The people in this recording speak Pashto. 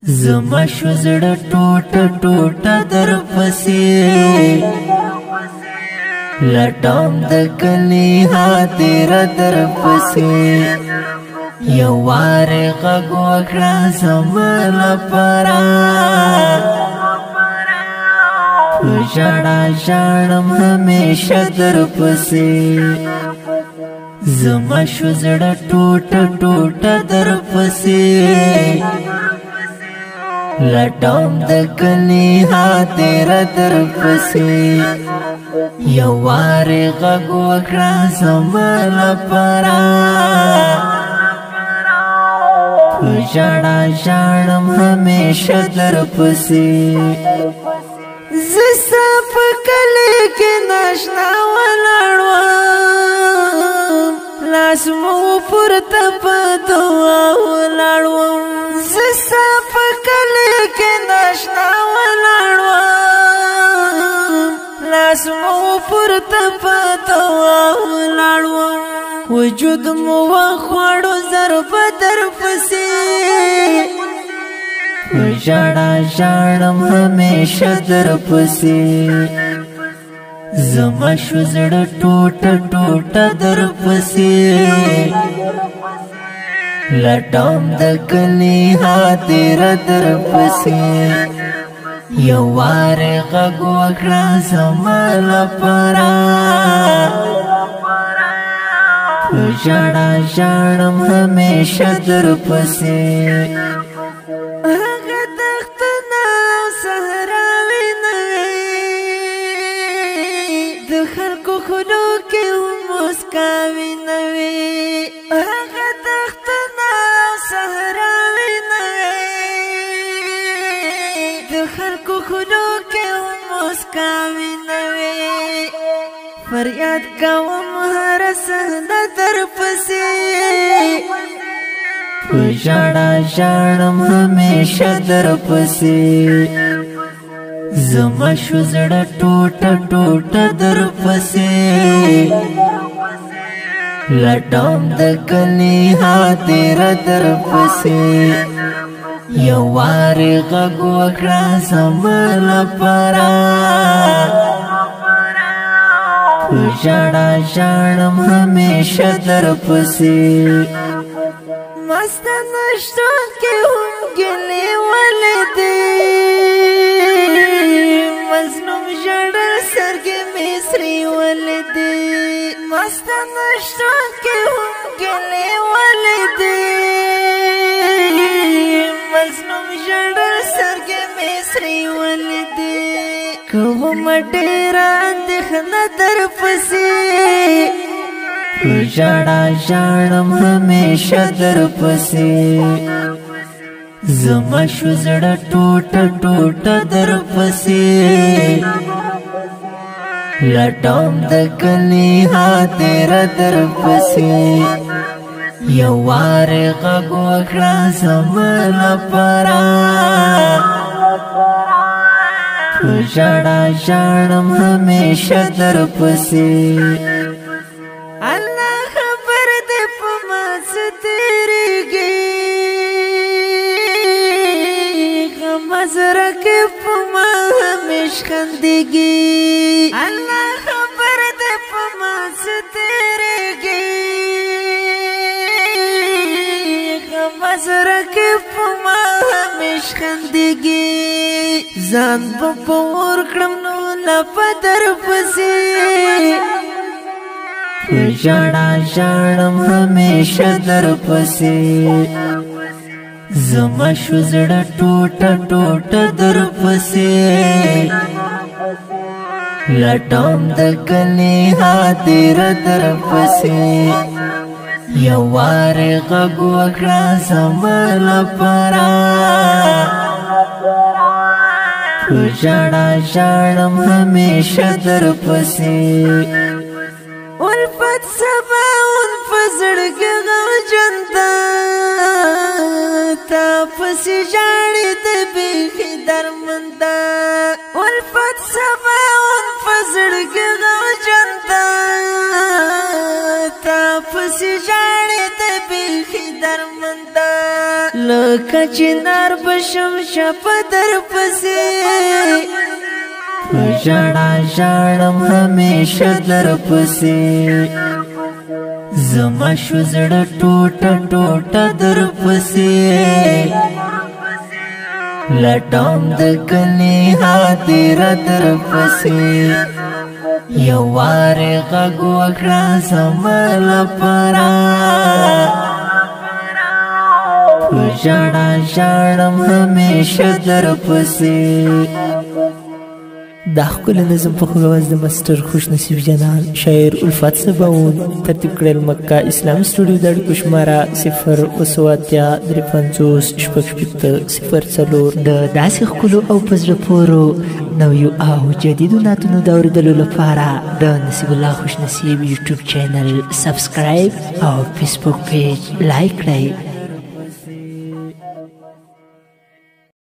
زما شوزړه ټوټه ټوټه در پسې لټام د کلی هاتیره در پسې یو وار غږ وکړه زما لپاره په ژړا ژاړم همیشه در پسې زما شوزړه ټوټه ټوټه در پسې لټام د کلی هاتیره در پسې یو وار غږ وکړه زما لپاره په ژړا ژاړم همیشه در پسې زه ستا په کلی کې ناشنا ولاړ وم لاس مو پورته په دعا ولاړ وم زه ستا په کلی کې ناشنا ولاړ وم لاس مو پورته په دعا ولاړ وم وجود مو وخوړو ضرب در پسې په ژړا ژاړم همیشه در پسې زما شوزړه ټوټه ټوټه در پسې لټام د کلی هاتیره در پسې یو وار غږ وکړه زما لپاره په ژړا ژاړم همیشه در پسې هغه دښتونه او صحراوې نه وې د خلکو خولو کې هم مسکاوې نه وې هغه دښتونه او صحراوې نه وې د خلکو خولو کې هم مسکاوې نه وې فریاد کوم هر صحنه در پسې په ژړا ژاړم همیشه در پسې زما شوزړه ټوټه ټوټه در پسې لټام د کلی هاتیره در پسې یو وار غږ وکړه زما لپاره په ژړا ژاړم همیشه در پسې مسته نشتون کې هم ګلې ولې دي مظلوم ژړل سترګې مې سرې ولې دي مسته نشتون کې هم ګلې ولې دي مظلوم ژړل سترګې مې سرې ولې دي کوم ډېره اندېښنه در پسې په ژړا ژاړم همیشه در پسې زما شوزړه ټوټه ټوټه در پسې لټام د کلی هاتیره در پسې یو وار غږ وکړه زما لپاره په ژړا ژاړم همیشه در پسې الله خبر دې په ما څه تېرېږي غم زړه کې په ما همیش خندېږي الله خبر دې په ما څه تېرېږي غم زړه کې په ما همیش خندېږي ځان به په اور کړم نو لپه در پسې په ژړا ژاړم همیشه در پسې زما شوزړه ټوټه ټوټه در پسې لټام د کلی هاتیره در پسې یو وار غږ وکړه زما لپاره په ژړا ژاړم همیشه در پسې الفت سباون په زړګي غمجن ده تا پسې ژاړې د بیخي درمند ده الفت سباون په زړګي غمجن ده تا پسې ژاړې د بیخي درمنده لکه چنار بشم شپه در پسې په ژړا ژاړم همیشه در پسې زما شو زړه ټوټه ټوټه در پسې لټوم د کلي هدیره در پسې یو وارې غږ وکړه زما لپاره په ژړا ژاړم همیشه در پسې دا ښکلی نظم په غوږ د مستر خوش نصیب جانان شاعر الفت سباون ترتیب کړل مکه اسلامي سټوډیو د اړیکو شماره 0 د داسې ښکلو او په زړه پورو نویو او جدیدو نعتونو د اورېدلو لپاره د نصیب الله خوش نصیب یوټیوب چینل سبسکرایب او فیسبوک پیج لایک کړئ